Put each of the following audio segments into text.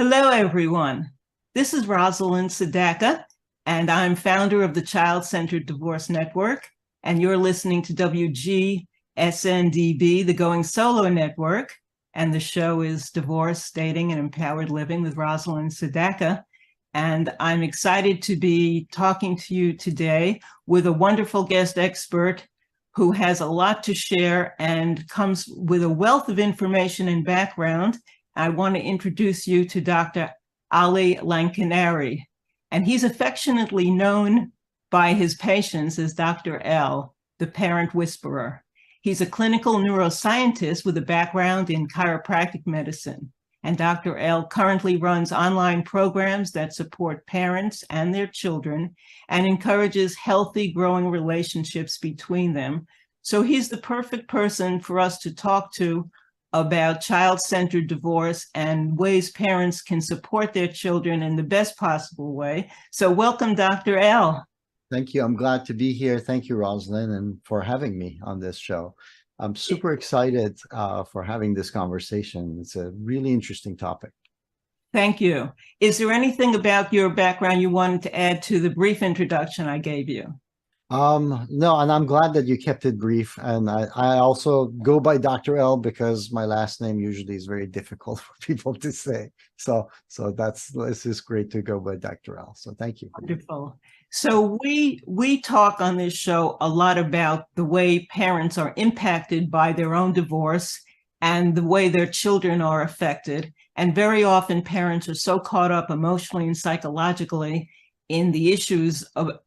Hello, everyone. This is Rosalind Sedacca, and I'm founder of the Child-Centered Divorce Network, and you're listening to WGSN-DB, the Going Solo Network, and the show is Divorce, Dating, and Empowered Living with Rosalind Sedacca. And I'm excited to be talking to you today with a wonderful guest expert who has a lot to share and comes with a wealth of information and background. I want to introduce you to Dr. Ali Lankerani, and he's affectionately known by his patients as Dr. L, the parent whisperer. He's a clinical neuroscientist with a background in chiropractic medicine, and Dr. L currently runs online programs that support parents and their children and encourages healthy, growing relationships between them. So he's the perfect person for us to talk to about child-centered divorce and ways parents can support their children in the best possible way. So welcome, Dr. L. Thank you. I'm glad to be here. Thank you, Rosalind, and for having me on this show. I'm super excited for having this conversation. It's a really interesting topic. Thank you. Is there anything about your background you wanted to add to the brief introduction I gave you? No, and I'm glad that you kept it brief. And I also go by Dr. L because my last name usually is very difficult for people to say. So this is great to go by Dr. L. So thank you. Wonderful. So we talk on this show a lot about the way parents are impacted by their own divorce and the way their children are affected. And very often parents are so caught up emotionally and psychologically in the issues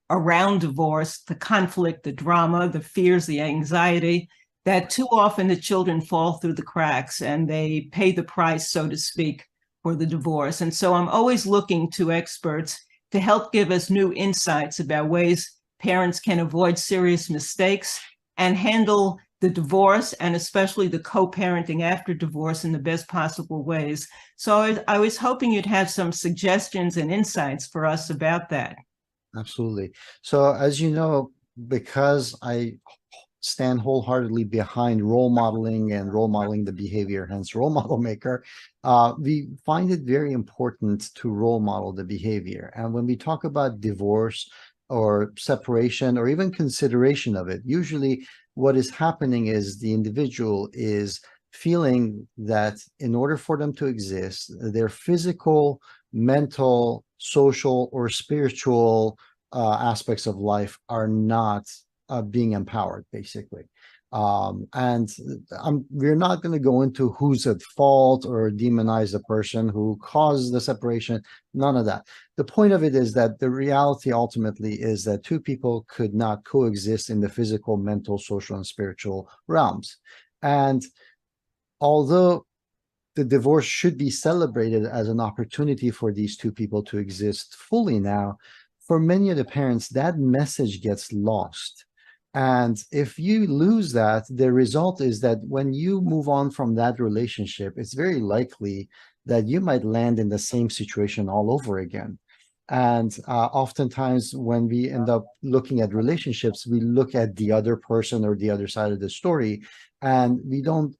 around divorce, the conflict, the drama, the fears, the anxiety, that too often the children fall through the cracks and they pay the price, so to speak, for the divorce. And so I'm always looking to experts to help give us new insights about ways parents can avoid serious mistakes and handle the divorce and especially the co-parenting after divorce in the best possible ways. So I was hoping you'd have some suggestions and insights for us about that. Absolutely. So as you know, because I stand wholeheartedly behind role modeling and role modeling the behavior, hence role model maker, we find it very important to role model the behavior. And when we talk about divorce or separation or even consideration of it, usually what is happening is the individual is feeling that in order for them to exist, their physical, mental, social, or spiritual aspects of life are not being empowered, basically. We're not going to go into who's at fault or demonize the person who caused the separation, none of that. The point of it is that the reality ultimately is that two people could not coexist in the physical, mental, social, and spiritual realms. And although the divorce should be celebrated as an opportunity for these two people to exist fully now, for many of the parents, that message gets lost. And if you lose that, the result is that when you move on from that relationship, it's very likely that you might land in the same situation all over again. And oftentimes when we end up looking at relationships, we look at the other person or the other side of the story, and we don't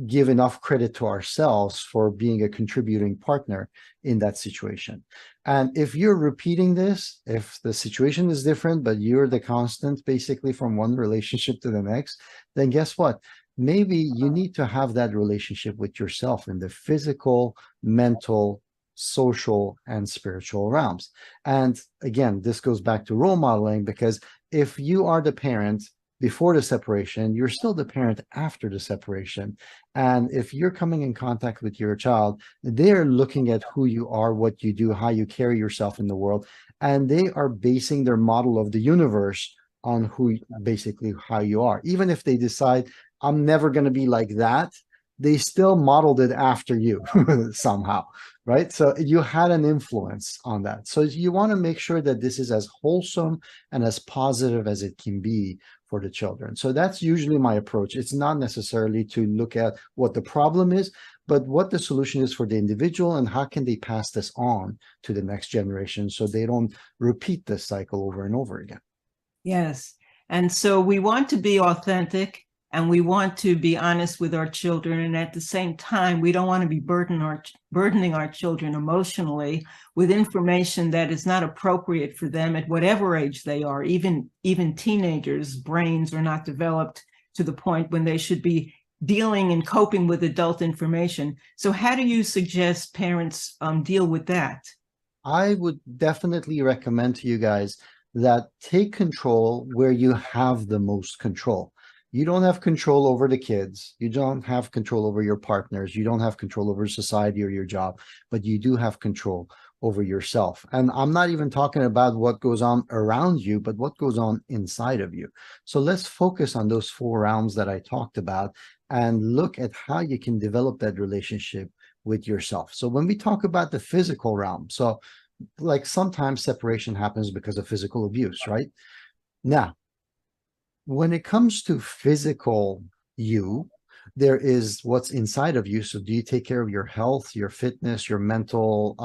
give enough credit to ourselves for being a contributing partner in that situation. And if you're repeating this, if the situation is different, but you're the constant basically from one relationship to the next, then guess what? Maybe you need to have that relationship with yourself in the physical, mental, social, and spiritual realms. And again, this goes back to role modeling, because if you are the parent before the separation, you're still the parent after the separation. And if you're coming in contact with your child, they're looking at who you are, what you do, how you carry yourself in the world. And they are basing their model of the universe on basically how you are. Even if they decide, I'm never going to be like that, they still modeled it after you somehow, right? So you had an influence on that. So you want to make sure that this is as wholesome and as positive as it can be for the children. So that's usually my approach. It's not necessarily to look at what the problem is, but what the solution is for the individual and how can they pass this on to the next generation so they don't repeat this cycle over and over again. Yes. And so we want to be authentic and we want to be honest with our children. And at the same time, we don't want to be burdening our children emotionally with information that is not appropriate for them at whatever age they are. Even teenagers' brains are not developed to the point when they should be dealing and coping with adult information. So how do you suggest parents deal with that? I would definitely recommend to you guys that take control where you have the most control. You don't have control over the kids. You don't have control over your partners. You don't have control over society or your job, but you do have control over yourself. And I'm not even talking about what goes on around you, but what goes on inside of you. So let's focus on those 4 realms that I talked about and look at how you can develop that relationship with yourself. So when we talk about the physical realm, so like sometimes separation happens because of physical abuse, right? Now, when it comes to physical you, there is what's inside of you. So do you take care of your health, your fitness, your mental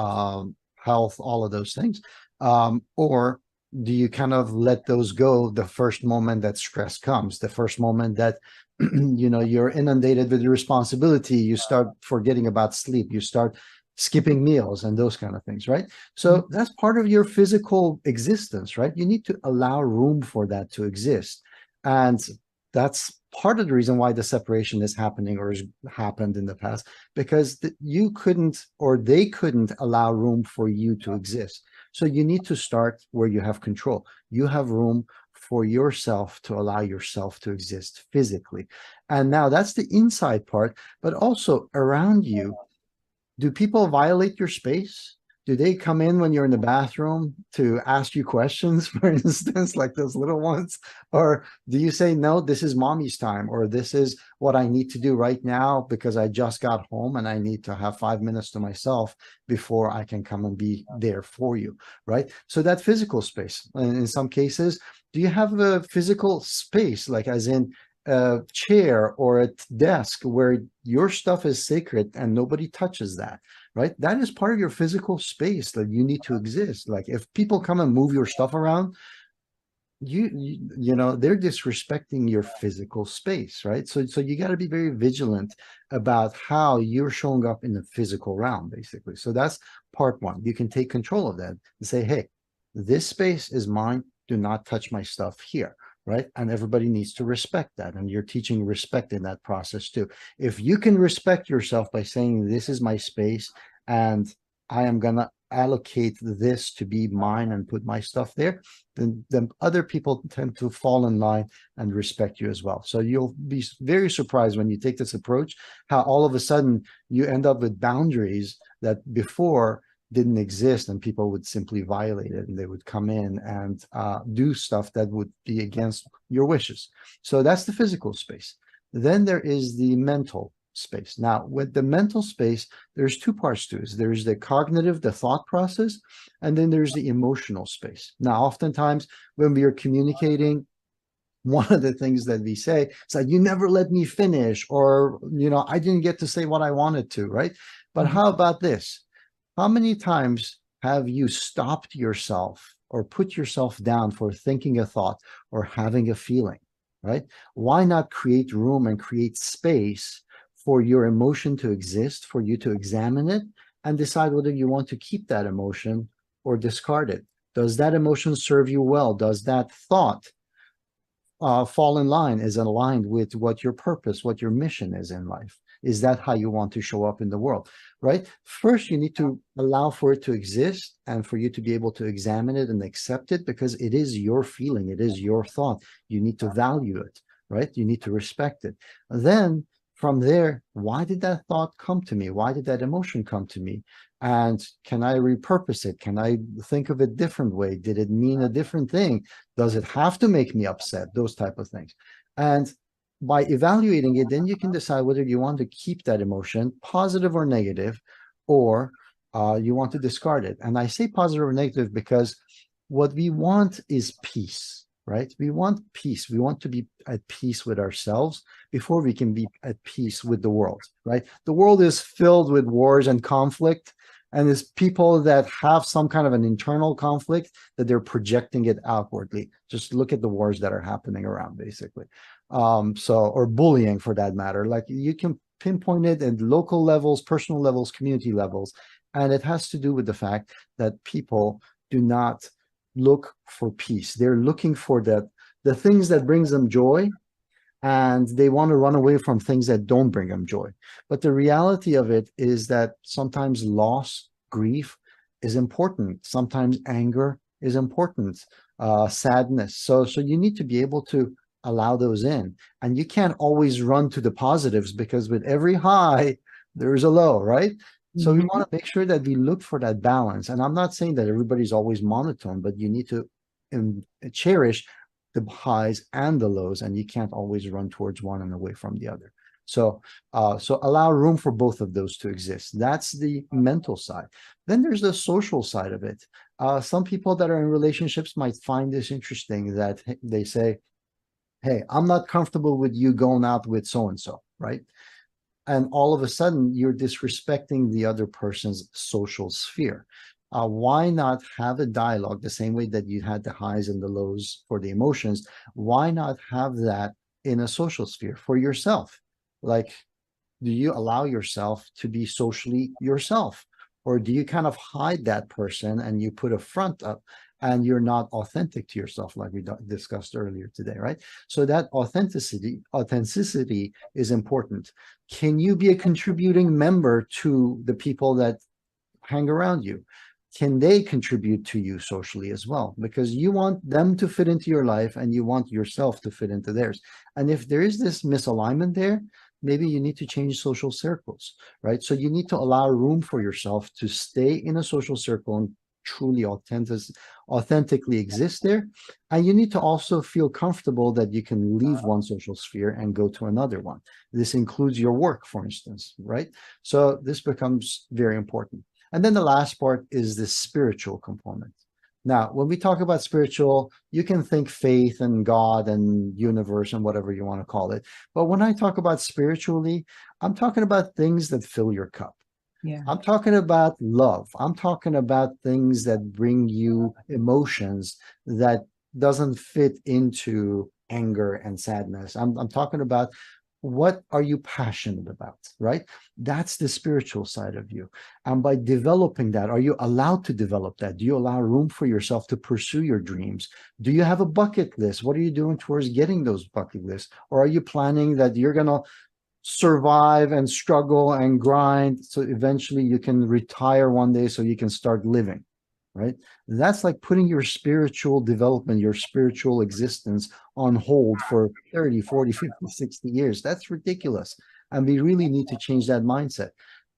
health, all of those things? Or do you kind of let those go the first moment that stress comes, the first moment that you're inundated with responsibility, you start forgetting about sleep, you start skipping meals and those kind of things, right? So that's part of your physical existence, right? You need to allow room for that to exist. And that's part of the reason why the separation is happening or has happened in the past, because you couldn't, or they couldn't allow room for you to exist. So you need to start where you have control. You have room for yourself to allow yourself to exist physically. And now that's the inside part, but also around you. Do people violate your space? Do they come in when you're in the bathroom to ask you questions, for instance, like those little ones? Or do you say, no, this is mommy's time, or this is what I need to do right now because I just got home and I need to have 5 minutes to myself before I can come and be there for you, right? So that physical space. And in some cases, do you have a physical space, like as in a chair or a desk where your stuff is sacred and nobody touches that, right? That is part of your physical space that you need to exist. Like if people come and move your stuff around, they're disrespecting your physical space, right? So you got to be very vigilant about how you're showing up in the physical realm, basically. So that's part one. You can take control of that and say, hey, this space is mine. Do not touch my stuff here. Right? And everybody needs to respect that. And you're teaching respect in that process too. If you can respect yourself by saying, this is my space and I am going to allocate this to be mine and put my stuff there, then other people tend to fall in line and respect you as well. So you'll be very surprised when you take this approach, how all of a sudden you end up with boundaries that before didn't exist, and people would simply violate it, and they would come in and do stuff that would be against your wishes. So that's the physical space. Then there is the mental space. Now, with the mental space, there's 2 parts to it. There's the cognitive, the thought process, and then there's the emotional space. Now, oftentimes when we are communicating, one of the things that we say is like, you never let me finish, or, I didn't get to say what I wanted to, right? But how about this? How many times have you stopped yourself or put yourself down for thinking a thought or having a feeling, right? Why not create room and create space for your emotion to exist, for you to examine it and decide whether you want to keep that emotion or discard it? Does that emotion serve you well? Does that thought fall in line, is aligned with what your purpose, what your mission is in life? Is that how you want to show up in the world, right? First, you need to allow for it to exist and for you to be able to examine it and accept it, because it is your feeling. It is your thought. You need to value it, right? You need to respect it. And then from there, why did that thought come to me? Why did that emotion come to me? And can I repurpose it? Can I think of it a different way? Did it mean a different thing? Does it have to make me upset? Those type of things. And by evaluating it, then you can decide whether you want to keep that emotion, positive or negative, or you want to discard it. And I say positive or negative because what we want is peace, right? We want peace. We want to be at peace with ourselves before we can be at peace with the world, right? The world is filled with wars and conflict, and there's people that have some kind of an internal conflict that they're projecting it outwardly. Just look at the wars that are happening around, basically. Or bullying for that matter. Like you can pinpoint it at local levels, personal levels, community levels. And it has to do with the fact that people do not look for peace. They're looking for the things that brings them joy, and they want to run away from things that don't bring them joy. But the reality of it is that sometimes loss, grief is important. Sometimes anger is important, sadness. So you need to be able to allow those in. And you can't always run to the positives, because with every high, there's a low, right? So we want to make sure that we look for that balance. And I'm not saying that everybody's always monotone, but you need to cherish the highs and the lows, and you can't always run towards one and away from the other. So allow room for both of those to exist. That's the mental side. Then there's the social side of it. Some people that are in relationships might find this interesting, that they say, hey, I'm not comfortable with you going out with so-and-so, right? And all of a sudden you're disrespecting the other person's social sphere. Why not have a dialogue the same way that you had the highs and the lows for the emotions? Why not have that in a social sphere for yourself? Like, do you allow yourself to be socially yourself? Or do you kind of hide that person and you put a front up and you're not authentic to yourself, like we discussed earlier today, right? So that authenticity is important. Can you be a contributing member to the people that hang around you? Can they contribute to you socially as well? Because you want them to fit into your life and you want yourself to fit into theirs. And if there is this misalignment there, maybe you need to change social circles, right? So you need to allow room for yourself to stay in a social circle and truly authentically exist there. And you need to also feel comfortable that you can leave one social sphere and go to another one. This includes your work, for instance, right? So this becomes very important. And then the last part is the spiritual component. Now, when we talk about spiritual, you can think faith and God and universe and whatever you want to call it. But when I talk about spiritually, I'm talking about things that fill your cup. Yeah. I'm talking about love. I'm talking about things that bring you emotions that doesn't fit into anger and sadness. I'm talking about, what are you passionate about, right? That's the spiritual side of you. And by developing that, are you allowed to develop that? Do you allow room for yourself to pursue your dreams? Do you have a bucket list? What are you doing towards getting those bucket lists? Or are you planning that you're going to survive and struggle and grind so eventually you can retire one day so you can start living, right? That's like putting your spiritual development, your spiritual existence on hold for 30, 40, 50, 60 years. That's ridiculous. And we really need to change that mindset.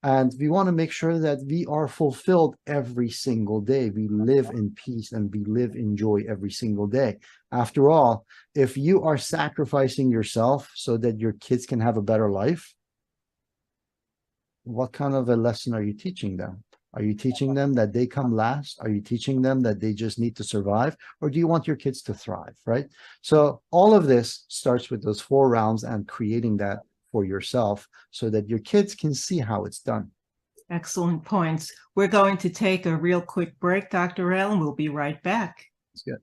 And we want to make sure that we are fulfilled every single day. We live in peace and we live in joy every single day. After all, if you are sacrificing yourself so that your kids can have a better life, what kind of a lesson are you teaching them? Are you teaching them that they come last? Are you teaching them that they just need to survive? Or do you want your kids to thrive, right? So all of this starts with those 4 rounds and creating that for yourself so that your kids can see how it's done. Excellent points. We're going to take a real quick break, Dr. L, and we'll be right back. That's good.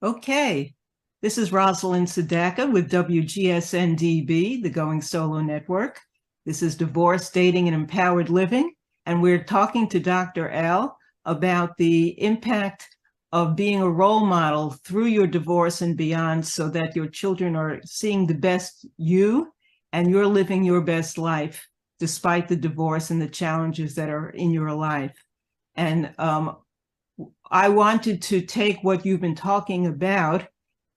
Okay. This is Rosalind Sedacca with WGSN-DB, the Going Solo Network. This is Divorce, Dating, and Empowered Living. And we're talking to Dr. L about the impact of being a role model through your divorce and beyond, so that your children are seeing the best you and you're living your best life despite the divorce and the challenges that are in your life. And I wanted to take what you've been talking about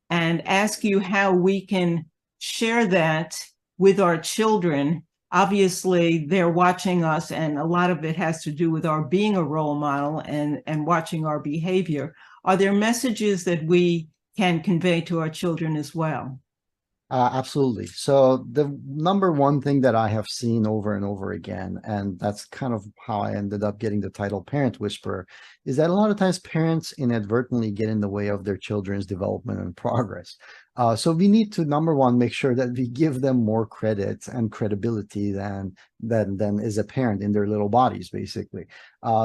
and ask you how we can share that with our children. Obviously, they're watching us, and a lot of it has to do with our being a role model and watching our behavior. Are there messages that we can convey to our children as well? Absolutely. So the number one thing that I have seen over and over again, and that's kind of how I ended up getting the title Parent Whisperer, is that a lot of times parents inadvertently get in the way of their children's development and progress. So we need to, number one, make sure that we give them more credit and credibility than is apparent in their little bodies, basically.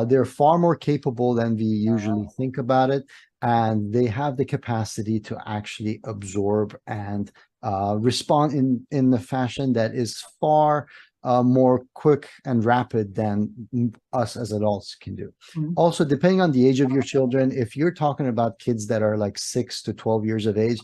They're far more capable than we usually think about it, and they have the capacity to actually absorb and respond in the fashion that is far more quick and rapid than us as adults can do. Also, depending on the age of your children, if you're talking about kids that are like 6 to 12 years of age,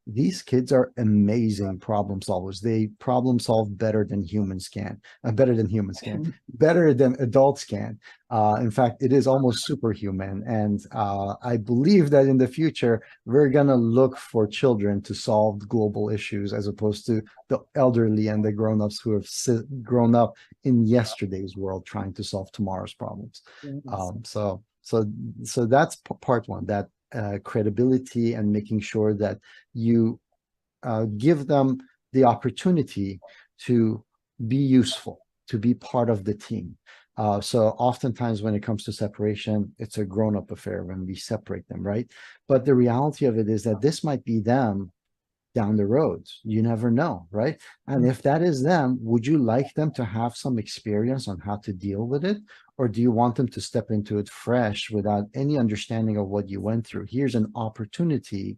these kids are amazing problem solvers. They problem solve better than humans can, better than adults can. In fact, it is almost superhuman. And I believe that in the future, we're going to look for children to solve global issues as opposed to the elderly and the grown-ups who have grown up in yesterday's world trying to solve tomorrow's problems. So that's part one, that credibility and making sure that you give them the opportunity to be useful, to be part of the team. So oftentimes when it comes to separation, it's a grown-up affair when we separate them, right? But the reality of it is that this might be them down the road. You never know, right? And if that is them, would you like them to have some experience on how to deal with it? Or do you want them to step into it fresh without any understanding of what you went through? Here's an opportunity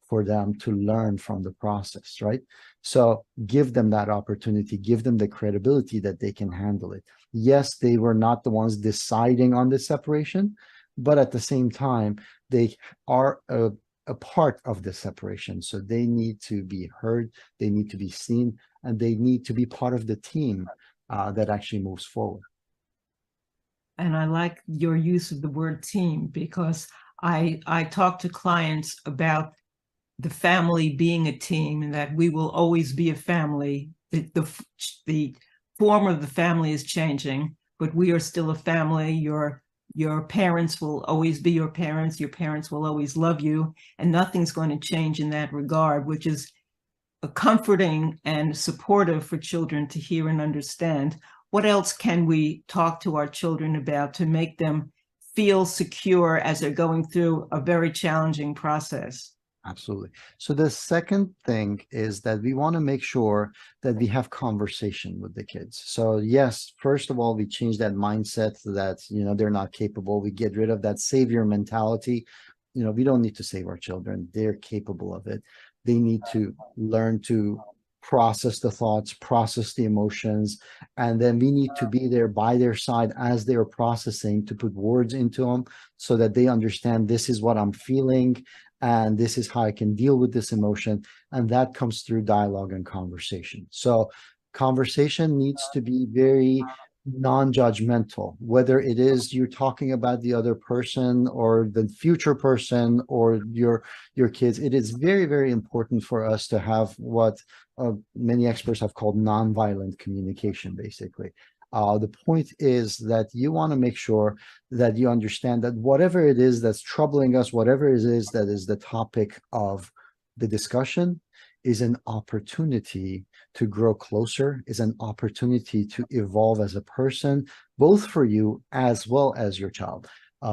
for them to learn from the process, right? So give them that opportunity, give them the credibility that they can handle it. Yes, they were not the ones deciding on the separation, but at the same time, they are a part of the separation. So they need to be heard, they need to be seen, and they need to be part of the team that actually moves forward. And I like your use of the word team, because I talk to clients about the family being a team and that we will always be a family. The form of the family is changing, but we are still a family. Your parents will always be your parents. Your parents will always love you, and nothing's going to change in that regard, which is comforting and supportive for children to hear and understand. What else can we talk to our children about to make them feel secure as they're going through a very challenging process? Absolutely. So the second thing is that we want to make sure that we have conversation with the kids. So yes, first of all, we change that mindset that, they're not capable. We get rid of that savior mentality. We don't need to save our children. They're capable of it. They need to learn to process the thoughts, process the emotions, and then we need to be there by their side as they're processing, to put words into them so that they understand, this is what I'm feeling and this is how I can deal with this emotion. And that comes through dialogue and conversation. So conversation needs to be very non-judgmental, whether it is you're talking about the other person or the future person or your kids. It is very, very important for us to have what many experts have called nonviolent communication, basically. The point is that you want to make sure that you understand that whatever it is that's troubling us, whatever it is that is the topic of the discussion, is an opportunity to grow closer, is an opportunity to evolve as a person, both for you as well as your child.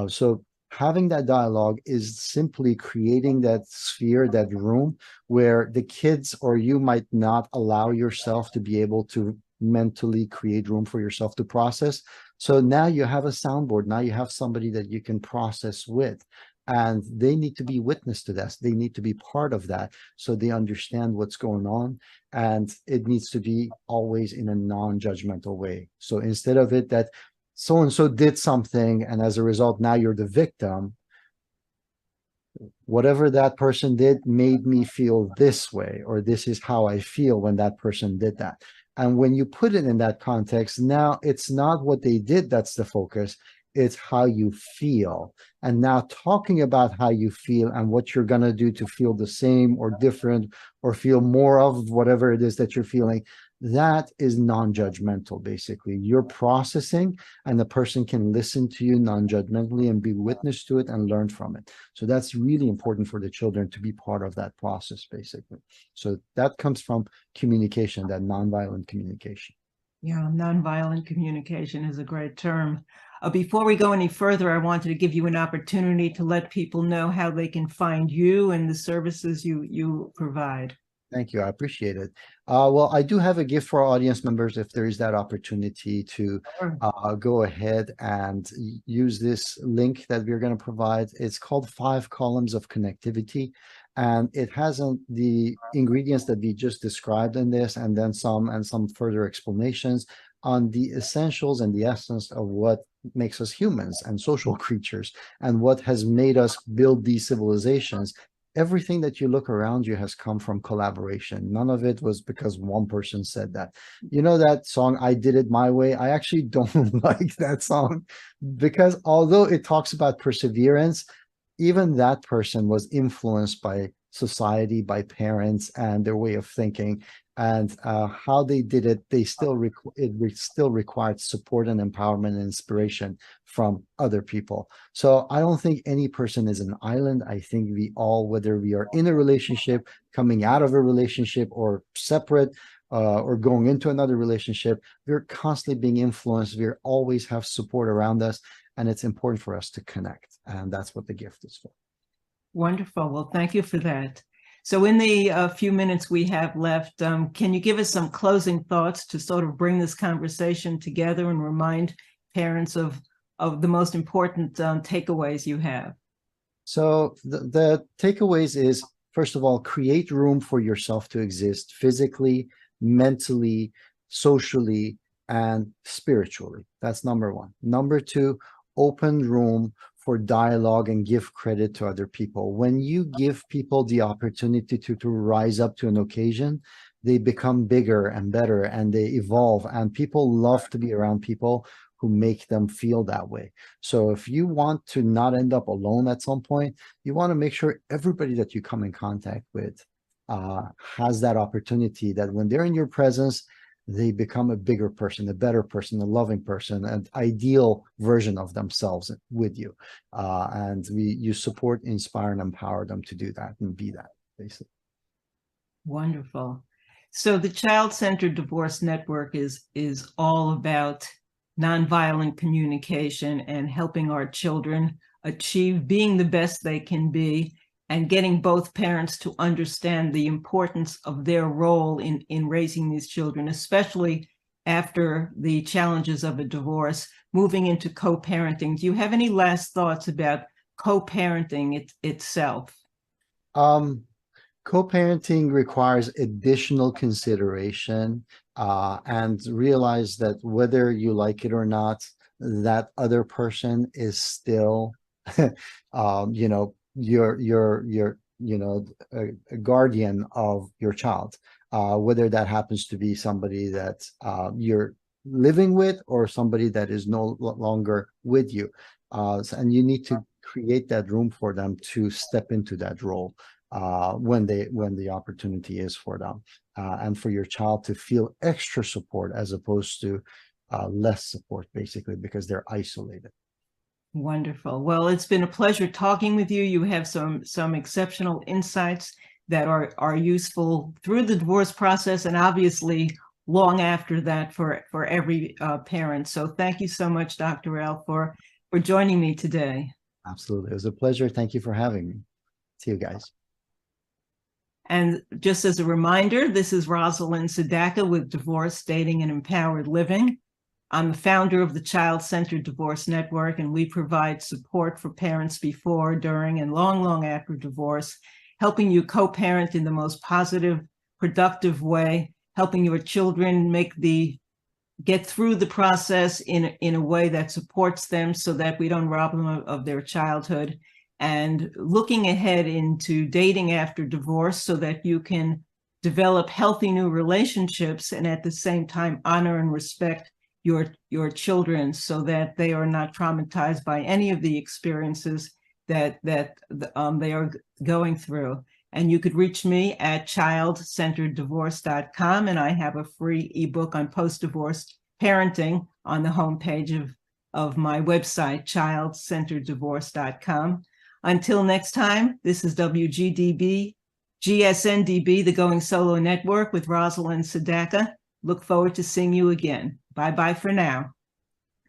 So having that dialogue is simply creating that sphere, that room where the kids or you might not allow yourself to be able to mentally create room for yourself to process. So now you have a soundboard. Now you have somebody that you can process with, and they need to be witness to this. They need to be part of that so they understand what's going on. And it needs to be always in a non-judgmental way. So instead of it that so-and-so did something, and as a result, now you're the victim, whatever that person did made me feel this way, or this is how I feel when that person did that. And when you put it in that context, now it's not what they did that's the focus, it's how you feel. And now talking about how you feel and what you're going to do to feel the same or different or feel more of whatever it is that you're feeling, that is non-judgmental. Basically, you're processing and the person can listen to you non-judgmentally and be witness to it and learn from it. So that's really important for the children to be part of that process, basically. So that comes from communication, that non-violent communication. Yeah, nonviolent communication is a great term. Before we go any further, I wanted to give you an opportunity to let people know how they can find you and the services you provide. Thank you. I appreciate it. Well, I do have a gift for our audience members if there is that opportunity to Sure. go ahead and use this link that we're going to provide. It's called 5 Columns of Connectivity, and it has the ingredients that we just described in this, and then some further explanations on the essentials and the essence of what makes us humans and social creatures, and what has made us build these civilizations. Everything that you look around you has come from collaboration. None of it was because one person said that. You know that song, I Did It My Way? I actually don't like that song, because although it talks about perseverance, even that person was influenced by society, by parents, and their way of thinking, and how they did it. They still still required support and empowerment and inspiration from other people. So I don't think any person is an island. I think we all, whether we are in a relationship, coming out of a relationship, or separate, or going into another relationship, we're constantly being influenced. We always have support around us, and it's important for us to connect. And that's what the gift is for. Wonderful. Well, thank you for that. So in the few minutes we have left, can you give us some closing thoughts to sort of bring this conversation together and remind parents of the most important takeaways you have? So the takeaways is, first of all, create room for yourself to exist physically, mentally, socially, and spiritually. That's number one. Number two, open room for dialogue and give credit to other people. When you give people the opportunity to rise up to an occasion, they become bigger and better, and they evolve, and people love to be around people who make them feel that way. So if you want to not end up alone at some point, you want to make sure everybody that you come in contact with has that opportunity, that when they're in your presence, they become a bigger person, a better person, a loving person, an ideal version of themselves with you. And you support, inspire, and empower them to do that and be that, basically. Wonderful. So the Child-Centered Divorce Network is all about nonviolent communication and helping our children achieve being the best they can be, and getting both parents to understand the importance of their role in raising these children, especially after the challenges of a divorce, moving into co-parenting. Do you have any last thoughts about co-parenting itself? Co-parenting requires additional consideration, and realize that whether you like it or not, that other person is still, you know, a guardian of your child, whether that happens to be somebody that you're living with, or somebody that is no longer with you. And you need to create that room for them to step into that role when the opportunity is for them, and for your child to feel extra support as opposed to less support, basically, because they're isolated. Wonderful. Well, it's been a pleasure talking with you. You have some exceptional insights that are useful through the divorce process, and obviously long after that for every parent. So thank you so much, Dr. L, for joining me today. Absolutely. It was a pleasure. Thank you for having me. See you guys. And just as a reminder, this is Rosalind Sedacca with Divorce, Dating, and Empowered Living. I'm the founder of the Child-Centered Divorce Network, and we provide support for parents before, during, and long after divorce, helping you co-parent in the most positive, productive way, helping your children get through the process in a way that supports them so that we don't rob them of their childhood, and looking ahead into dating after divorce so that you can develop healthy new relationships and at the same time honor and respect your children so that they are not traumatized by any of the experiences that they are going through. And you could reach me at childcentereddivorce.com, and I have a free ebook on post-divorce parenting on the homepage of my website, childcentereddivorce.com. Until next time, this is WGSN-DB, the Going Solo Network with Rosalind Sedacca. Look forward to seeing you again. Bye-bye for now.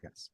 Yes.